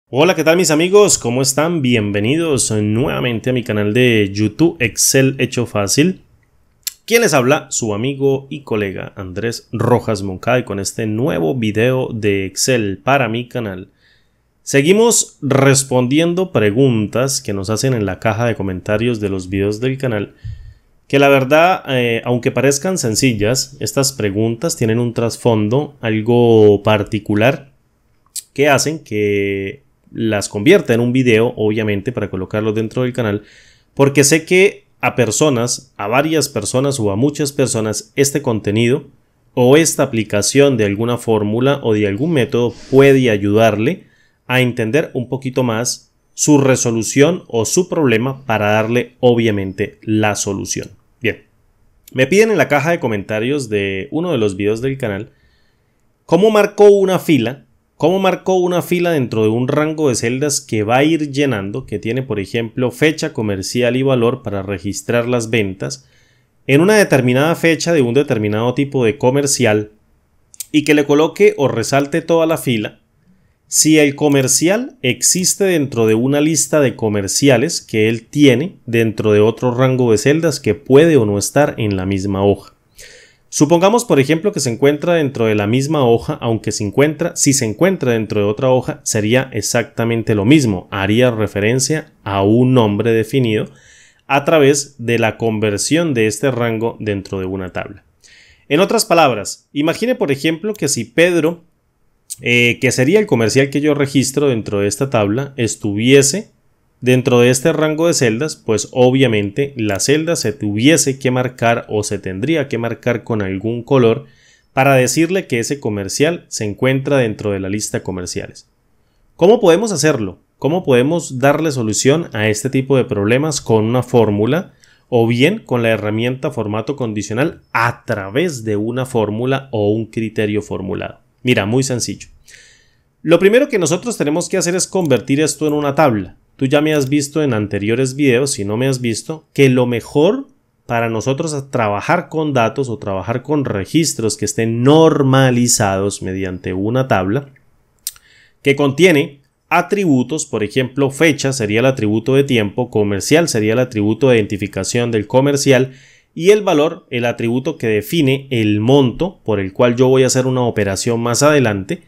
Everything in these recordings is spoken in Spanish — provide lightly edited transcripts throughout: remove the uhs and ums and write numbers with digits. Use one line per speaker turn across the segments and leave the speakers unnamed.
Hola, ¿qué tal mis amigos? ¿Cómo están? Bienvenidos nuevamente a mi canal de YouTube Excel Hecho Fácil. Quien les habla, su amigo y colega Andrés Rojas Moncada, y con este nuevo video de Excel para mi canal. Seguimos respondiendo preguntas que nos hacen en la caja de comentarios de los videos del canal. Que la verdad, aunque parezcan sencillas, estas preguntas tienen un trasfondo algo particular que hacen que las convierta en un video, obviamente, para colocarlo dentro del canal, porque sé que a personas, a varias personas o a muchas personas, este contenido o esta aplicación de alguna fórmula o de algún método puede ayudarle a entender un poquito más su resolución o su problema para darle, obviamente, la solución. Bien, me piden en la caja de comentarios de uno de los videos del canal cómo marcó una fila. ¿Cómo marcó una fila dentro de un rango de celdas que va a ir llenando, que tiene por ejemplo fecha comercial y valor para registrar las ventas en una determinada fecha de un determinado tipo de comercial, y que le coloque o resalte toda la fila si el comercial existe dentro de una lista de comerciales que él tiene dentro de otro rango de celdas que puede o no estar en la misma hoja? Supongamos, por ejemplo, que se encuentra dentro de la misma hoja, aunque si se encuentra dentro de otra hoja, sería exactamente lo mismo. Haría referencia a un nombre definido a través de la conversión de este rango dentro de una tabla. En otras palabras, imagine, por ejemplo, que si Pedro, que sería el comercial que yo registro dentro de esta tabla, estuviese dentro de este rango de celdas, pues obviamente la celda se tuviese que marcar o se tendría que marcar con algún color para decirle que ese comercial se encuentra dentro de la lista de comerciales. ¿Cómo podemos hacerlo? ¿Cómo podemos darle solución a este tipo de problemas con una fórmula o bien con la herramienta formato condicional a través de una fórmula o un criterio formulado? Mira, muy sencillo. Lo primero que nosotros tenemos que hacer es convertir esto en una tabla. Tú ya me has visto en anteriores videos, si no me has visto, que lo mejor para nosotros trabajar con datos o trabajar con registros que estén normalizados mediante una tabla que contiene atributos, por ejemplo, fecha sería el atributo de tiempo, comercial sería el atributo de identificación del comercial y el valor, el atributo que define el monto por el cual yo voy a hacer una operación más adelante.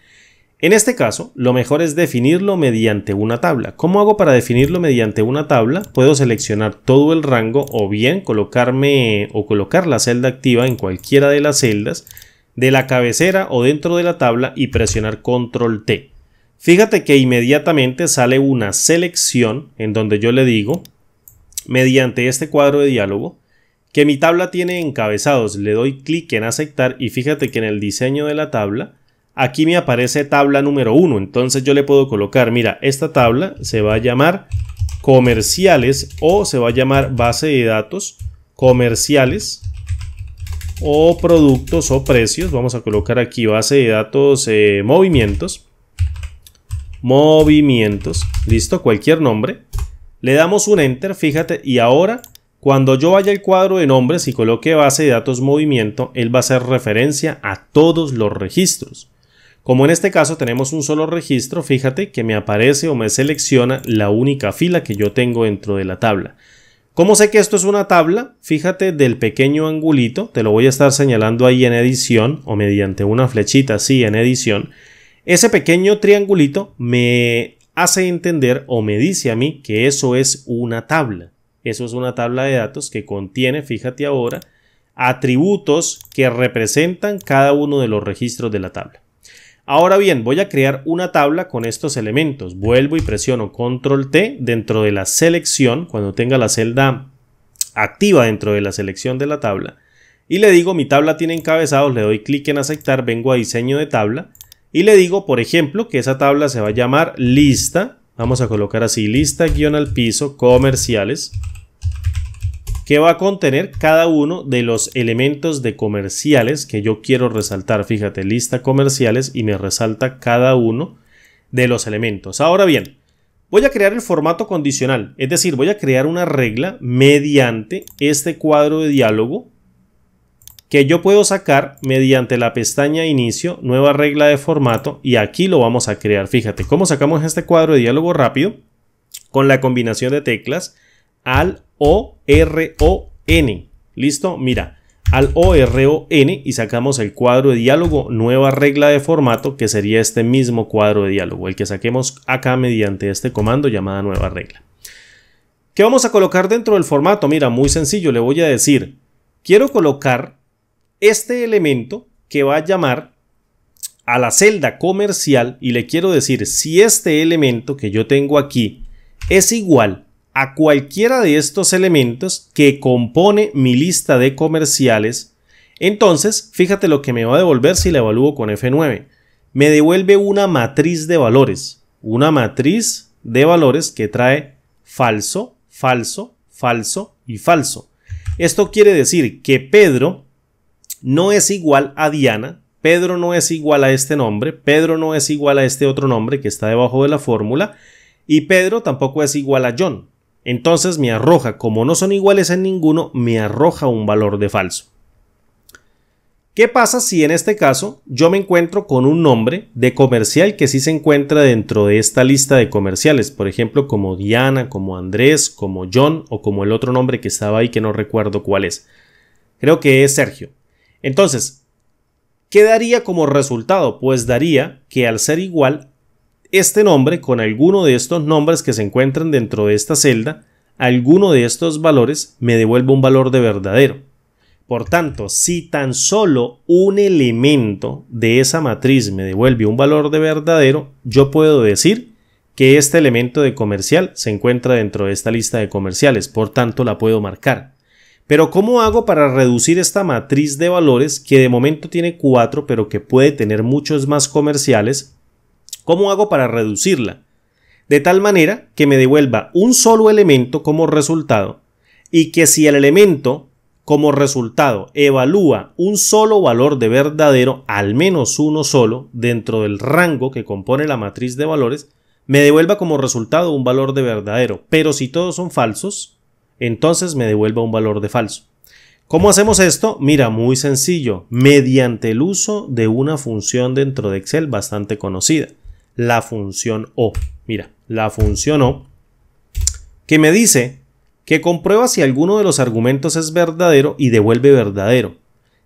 En este caso, lo mejor es definirlo mediante una tabla. ¿Cómo hago para definirlo mediante una tabla? Puedo seleccionar todo el rango o bien colocar la celda activa en cualquiera de las celdas de la cabecera o dentro de la tabla y presionar Control T. Fíjate que inmediatamente sale una selección en donde yo le digo, mediante este cuadro de diálogo, que mi tabla tiene encabezados. Le doy clic en aceptar y fíjate que en el diseño de la tabla aquí me aparece tabla número 1, entonces yo le puedo colocar, mira, esta tabla se va a llamar comerciales o se va a llamar base de datos comerciales o productos o precios. Vamos a colocar aquí base de datos movimientos, listo, cualquier nombre. Le damos un enter, fíjate, y ahora cuando yo vaya al cuadro de nombres y coloque base de datos movimiento, él va a hacer referencia a todos los registros. Como en este caso tenemos un solo registro, fíjate que me aparece o me selecciona la única fila que yo tengo dentro de la tabla. ¿Cómo sé que esto es una tabla? Fíjate del pequeño angulito, te lo voy a estar señalando ahí en edición o mediante una flechita así en edición. Ese pequeño triangulito me hace entender o me dice a mí que eso es una tabla. Eso es una tabla de datos que contiene, fíjate ahora, atributos que representan cada uno de los registros de la tabla. Ahora bien, voy a crear una tabla con estos elementos. Vuelvo y presiono Control T dentro de la selección, cuando tenga la celda activa dentro de la selección de la tabla. Y le digo, mi tabla tiene encabezados, le doy clic en aceptar, vengo a diseño de tabla. Y le digo, por ejemplo, que esa tabla se va a llamar lista. Vamos a colocar así, lista guión al piso comerciales, que va a contener cada uno de los elementos de comerciales que yo quiero resaltar. Fíjate, lista comerciales y me resalta cada uno de los elementos. Ahora bien, voy a crear el formato condicional, es decir, voy a crear una regla mediante este cuadro de diálogo que yo puedo sacar mediante la pestaña inicio, nueva regla de formato, y aquí lo vamos a crear. Fíjate cómo sacamos este cuadro de diálogo rápido con la combinación de teclas Alt O R O N. ¿Listo? Mira, Alt O R O N y sacamos el cuadro de diálogo, nueva regla de formato, que sería este mismo cuadro de diálogo, el que saquemos acá mediante este comando llamada nueva regla. ¿Qué vamos a colocar dentro del formato? Mira, muy sencillo, le voy a decir, quiero colocar este elemento que va a llamar a la celda comercial y le quiero decir si este elemento que yo tengo aquí es igual a cualquiera de estos elementos que compone mi lista de comerciales. Entonces, fíjate lo que me va a devolver si la evalúo con F9. Me devuelve una matriz de valores. Una matriz de valores que trae falso, falso, falso y falso. Esto quiere decir que Pedro no es igual a Diana, Pedro no es igual a este nombre, Pedro no es igual a este otro nombre que está debajo de la fórmula y Pedro tampoco es igual a John. Entonces me arroja, como no son iguales en ninguno, me arroja un valor de falso. ¿Qué pasa si en este caso yo me encuentro con un nombre de comercial que sí se encuentra dentro de esta lista de comerciales? Por ejemplo, como Diana, como Andrés, como John o como el otro nombre que estaba ahí que no recuerdo cuál es. Creo que es Sergio. Entonces, ¿qué daría como resultado? Pues daría que al ser igual este nombre con alguno de estos nombres que se encuentran dentro de esta celda, alguno de estos valores me devuelve un valor de verdadero. Por tanto, si tan solo un elemento de esa matriz me devuelve un valor de verdadero, yo puedo decir que este elemento de comercial se encuentra dentro de esta lista de comerciales, por tanto la puedo marcar. Pero ¿cómo hago para reducir esta matriz de valores que de momento tiene 4 pero que puede tener muchos más comerciales? ¿Cómo hago para reducirla? De tal manera que me devuelva un solo elemento como resultado y que si el elemento como resultado evalúa un solo valor de verdadero, al menos uno solo, dentro del rango que compone la matriz de valores, me devuelva como resultado un valor de verdadero. Pero si todos son falsos, entonces me devuelva un valor de falso. ¿Cómo hacemos esto? Mira, muy sencillo, mediante el uso de una función dentro de Excel bastante conocida, la función O. Mira, la función O, que me dice que comprueba si alguno de los argumentos es verdadero y devuelve verdadero.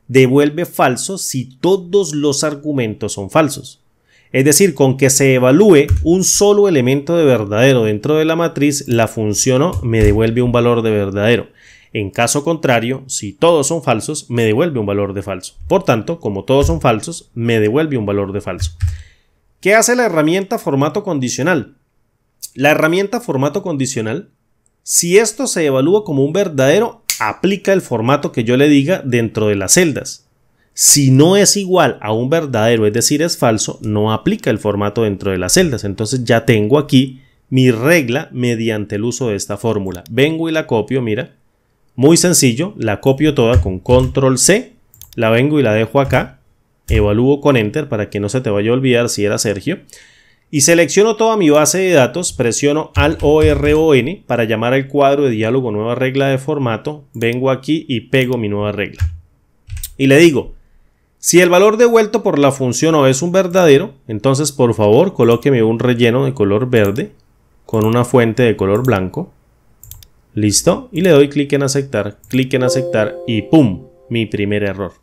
Devuelve falso si todos los argumentos son falsos. Es decir, con que se evalúe un solo elemento de verdadero dentro de la matriz, la función O me devuelve un valor de verdadero. En caso contrario, si todos son falsos, me devuelve un valor de falso. Por tanto, como todos son falsos, me devuelve un valor de falso. ¿Qué hace la herramienta formato condicional? La herramienta formato condicional, si esto se evalúa como un verdadero, aplica el formato que yo le diga dentro de las celdas. Si no es igual a un verdadero, es decir, es falso, no aplica el formato dentro de las celdas. Entonces ya tengo aquí mi regla mediante el uso de esta fórmula. Vengo y la copio, mira. Muy sencillo, la copio toda con Control C, la vengo y la dejo acá. Evalúo con Enter para que no se te vaya a olvidar si era Sergio. Y selecciono toda mi base de datos, presiono Alt O R O N para llamar al cuadro de diálogo nueva regla de formato. Vengo aquí y pego mi nueva regla. Y le digo, si el valor devuelto por la función O es un verdadero, entonces por favor colóqueme un relleno de color verde con una fuente de color blanco. Listo. Y le doy clic en aceptar y ¡pum! Mi primer error.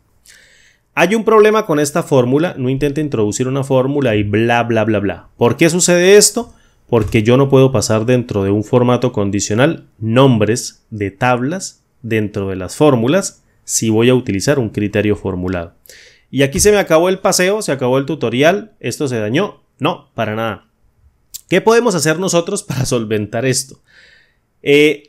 Hay un problema con esta fórmula, no intente introducir una fórmula y bla bla bla bla. ¿Por qué sucede esto? Porque yo no puedo pasar dentro de un formato condicional nombres de tablas dentro de las fórmulas si voy a utilizar un criterio formulado. Y aquí se me acabó el paseo, se acabó el tutorial, ¿esto se dañó? No, para nada. ¿Qué podemos hacer nosotros para solventar esto?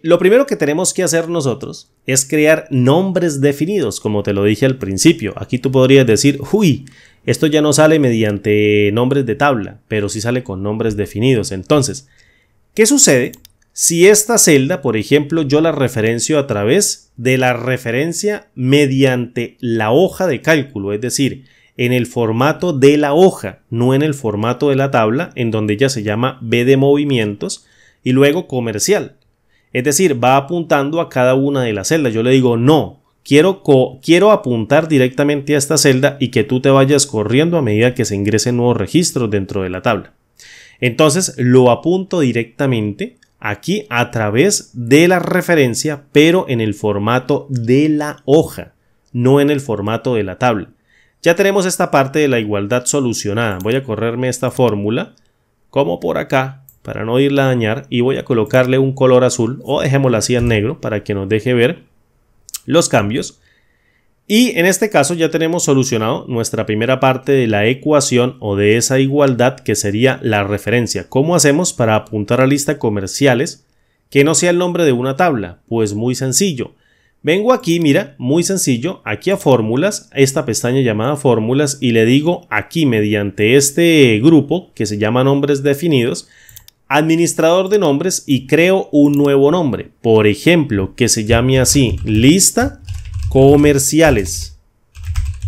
Lo primero que tenemos que hacer nosotros es crear nombres definidos, como te lo dije al principio. Aquí tú podrías decir, uy, esto ya no sale mediante nombres de tabla, pero sí sale con nombres definidos. Entonces, ¿qué sucede si esta celda, por ejemplo, yo la referencio a través de la referencia mediante la hoja de cálculo? Es decir, en el formato de la hoja, no en el formato de la tabla, en donde ella se llama B de movimientos y luego comercial. Es decir, va apuntando a cada una de las celdas. Yo le digo, no, quiero apuntar directamente a esta celda y que tú te vayas corriendo a medida que se ingresen nuevos registros dentro de la tabla. Entonces lo apunto directamente aquí a través de la referencia, pero en el formato de la hoja, no en el formato de la tabla. Ya tenemos esta parte de la igualdad solucionada. Voy a correrme esta fórmula como por acá para no irla a dañar y voy a colocarle un color azul o dejémosla así en negro para que nos deje ver los cambios. Y en este caso ya tenemos solucionado nuestra primera parte de la ecuación o de esa igualdad que sería la referencia. ¿Cómo hacemos para apuntar a lista comerciales que no sea el nombre de una tabla? Pues muy sencillo. Vengo aquí, mira, muy sencillo, aquí a fórmulas, esta pestaña llamada fórmulas y le digo aquí mediante este grupo que se llama nombres definidos, administrador de nombres y creo un nuevo nombre. Por ejemplo, que se llame así, lista comerciales.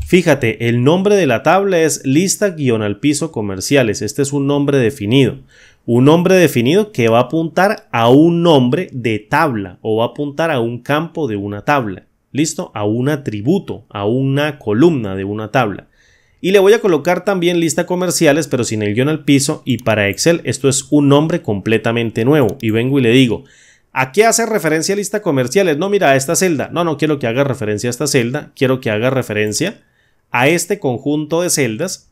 Fíjate, el nombre de la tabla es lista-al-piso comerciales. Este es un nombre definido. Un nombre definido que va a apuntar a un nombre de tabla o va a apuntar a un campo de una tabla. ¿Listo? A un atributo, a una columna de una tabla. Y le voy a colocar también lista comerciales, pero sin el guión al piso. Y para Excel esto es un nombre completamente nuevo. Y vengo y le digo, ¿a qué hace referencia lista comerciales? No, mira, a esta celda. No quiero que haga referencia a esta celda. Quiero que haga referencia a este conjunto de celdas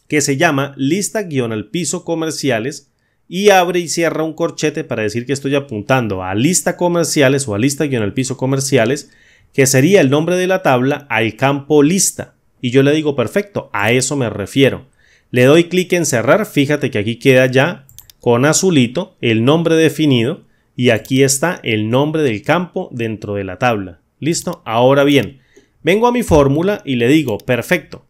que se llama lista-al-piso comerciales y abre y cierra un corchete para decir que estoy apuntando a lista comerciales o a lista-al-piso comerciales, que sería el nombre de la tabla al campo lista. Y yo le digo, perfecto, a eso me refiero. Le doy clic en cerrar, fíjate que aquí queda ya con azulito el nombre definido y aquí está el nombre del campo dentro de la tabla. ¿Listo? Ahora bien, vengo a mi fórmula y le digo, perfecto.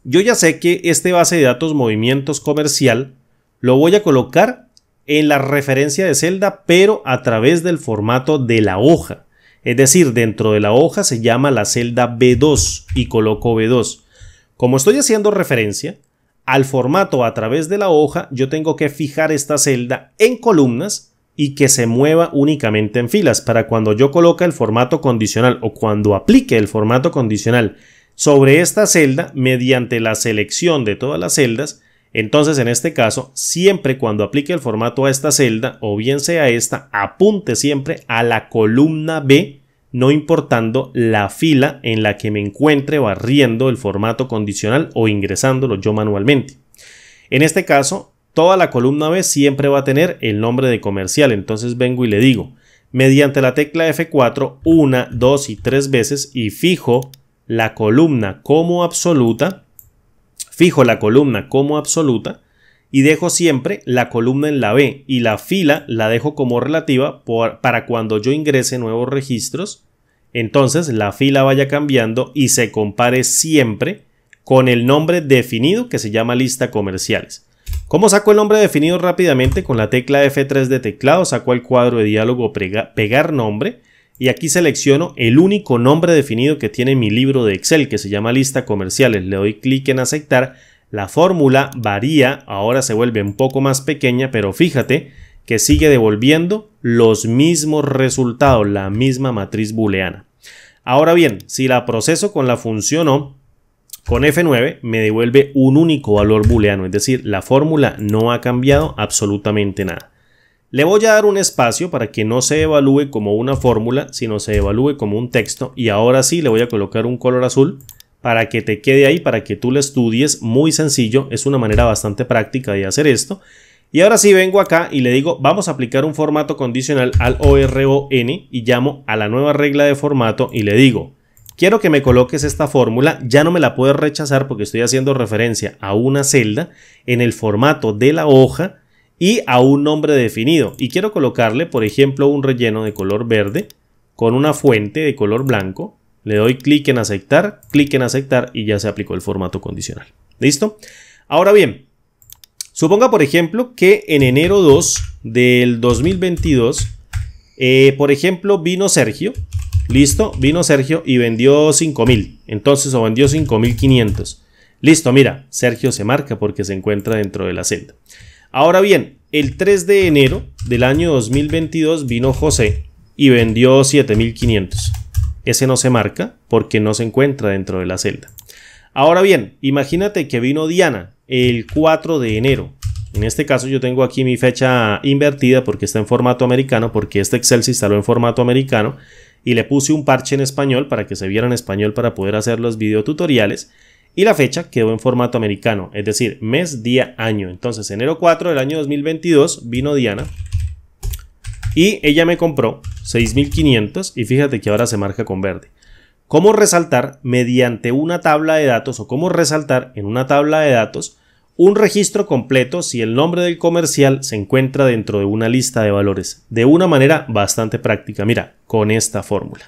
Yo ya sé que este base de datos movimientos comercial lo voy a colocar en la referencia de celda, pero a través del formato de la hoja. Es decir, dentro de la hoja se llama la celda B2 y coloco B2. Como estoy haciendo referencia al formato a través de la hoja, yo tengo que fijar esta celda en columnas y que se mueva únicamente en filas para cuando yo coloque el formato condicional o cuando aplique el formato condicional sobre esta celda mediante la selección de todas las celdas. Entonces, en este caso, siempre cuando aplique el formato a esta celda, o bien sea esta, apunte siempre a la columna B, no importando la fila en la que me encuentre barriendo el formato condicional o ingresándolo yo manualmente. En este caso, toda la columna B siempre va a tener el nombre de comercial. Entonces vengo y le digo, mediante la tecla F4, 1, 2 y 3 veces y fijo la columna como absoluta. Y dejo siempre la columna en la B y la fila la dejo como relativa para cuando yo ingrese nuevos registros, entonces la fila vaya cambiando y se compare siempre con el nombre definido que se llama lista comerciales. ¿Cómo saco el nombre definido rápidamente? Con la tecla F3 de teclado saco el cuadro de diálogo pegar nombre y aquí selecciono el único nombre definido que tiene mi libro de Excel que se llama lista comerciales. Le doy clic en aceptar. La fórmula varía, ahora se vuelve un poco más pequeña, pero fíjate que sigue devolviendo los mismos resultados, la misma matriz booleana. Ahora bien, si la proceso con la función O, con F9 me devuelve un único valor booleano, es decir, la fórmula no ha cambiado absolutamente nada. Le voy a dar un espacio para que no se evalúe como una fórmula, sino se evalúe como un texto y ahora sí le voy a colocar un color azul para que te quede ahí, para que tú lo estudies. Muy sencillo, es una manera bastante práctica de hacer esto. Y ahora sí vengo acá y le digo, vamos a aplicar un formato condicional al ORON y llamo a la nueva regla de formato y le digo, quiero que me coloques esta fórmula, ya no me la puedes rechazar porque estoy haciendo referencia a una celda en el formato de la hoja y a un nombre definido. Y quiero colocarle, por ejemplo, un relleno de color verde con una fuente de color blanco. Le doy clic en aceptar y ya se aplicó el formato condicional. ¿Listo? Ahora bien, suponga por ejemplo que en enero 2 del 2022, por ejemplo, vino Sergio. Listo, vino Sergio y vendió 5.000. Entonces, o vendió 5.500. Listo, mira, Sergio se marca porque se encuentra dentro de la celda. Ahora bien, el 3 de enero del año 2022 vino José y vendió 7.500. ese no se marca porque no se encuentra dentro de la celda. Ahora bien, imagínate que vino Diana el 4 de enero. En este caso yo tengo aquí mi fecha invertida porque está en formato americano, porque este Excel se instaló en formato americano y le puse un parche en español para que se viera en español para poder hacer los videotutoriales. Y la fecha quedó en formato americano, es decir, mes, día, año. Entonces, enero 4 del año 2022 vino Diana y ella me compró 6.500 y fíjate que ahora se marca con verde. ¿Cómo resaltar mediante una tabla de datos o cómo resaltar en una tabla de datos un registro completo si el nombre del comercial se encuentra dentro de una lista de valores? De una manera bastante práctica, mira, con esta fórmula.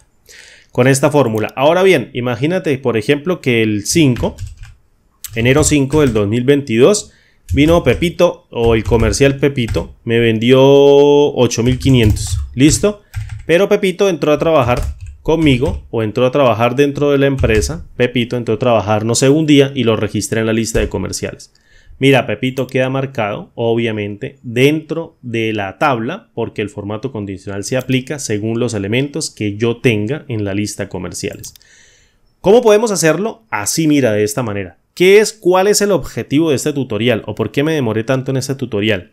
Ahora bien, imagínate, por ejemplo, que el 5, enero 5 del 2022, vino Pepito o el comercial Pepito, me vendió 8.500. ¿Listo? Pero Pepito entró a trabajar conmigo o entró a trabajar dentro de la empresa. Pepito entró a trabajar, no sé, un día y lo registré en la lista de comerciales. Mira, Pepito queda marcado, obviamente, dentro de la tabla porque el formato condicional se aplica según los elementos que yo tenga en la lista comerciales. ¿Cómo podemos hacerlo? Así, mira, de esta manera. ¿Cuál es el objetivo de este tutorial o por qué me demoré tanto en este tutorial?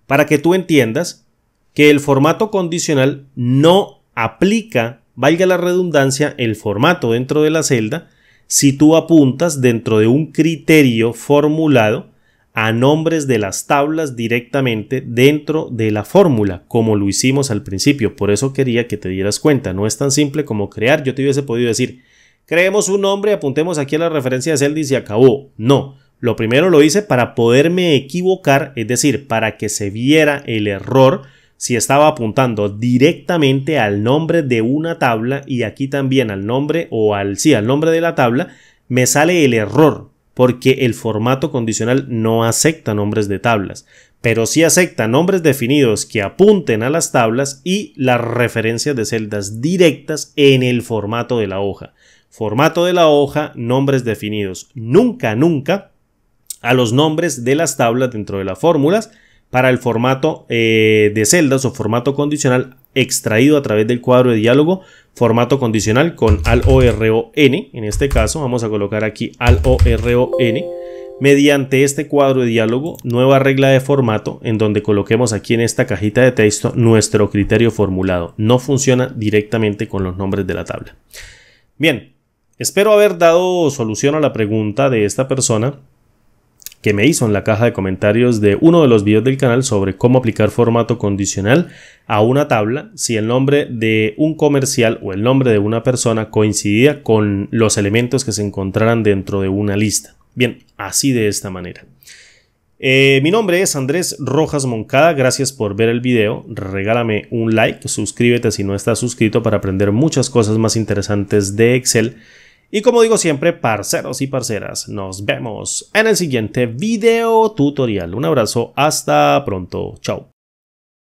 Para que tú entiendas que el formato condicional no aplica, valga la redundancia, el formato dentro de la celda si tú apuntas dentro de un criterio formulado a nombres de las tablas directamente dentro de la fórmula, como lo hicimos al principio. Por eso quería que te dieras cuenta, no es tan simple como crear. Yo te hubiese podido decir, creemos un nombre, apuntemos aquí a la referencia de celda y se acabó. No, lo primero lo hice para poderme equivocar, es decir, para que se viera el error si estaba apuntando directamente al nombre de una tabla y aquí también al nombre o al nombre de la tabla, me sale el error porque el formato condicional no acepta nombres de tablas, pero sí acepta nombres definidos que apunten a las tablas y las referencias de celdas directas en el formato de la hoja. Formato de la hoja, nombres definidos. Nunca a los nombres de las tablas dentro de las fórmulas para el formato de celdas o formato condicional extraído a través del cuadro de diálogo, formato condicional con ALORON. En este caso vamos a colocar aquí ALORON mediante este cuadro de diálogo, nueva regla de formato en donde coloquemos aquí en esta cajita de texto nuestro criterio formulado. No funciona directamente con los nombres de la tabla. Bien, espero haber dado solución a la pregunta de esta persona que me hizo en la caja de comentarios de uno de los videos del canal sobre cómo aplicar formato condicional a una tabla si el nombre de un comercial o el nombre de una persona coincidía con los elementos que se encontraran dentro de una lista. Bien, así de esta manera. Mi nombre es Andrés Rojas Moncada, gracias por ver el video, regálame un like, suscríbete si no estás suscrito para aprender muchas cosas más interesantes de Excel. Y como digo siempre, parceros y parceras, nos vemos en el siguiente video tutorial. Un abrazo, hasta pronto, chao.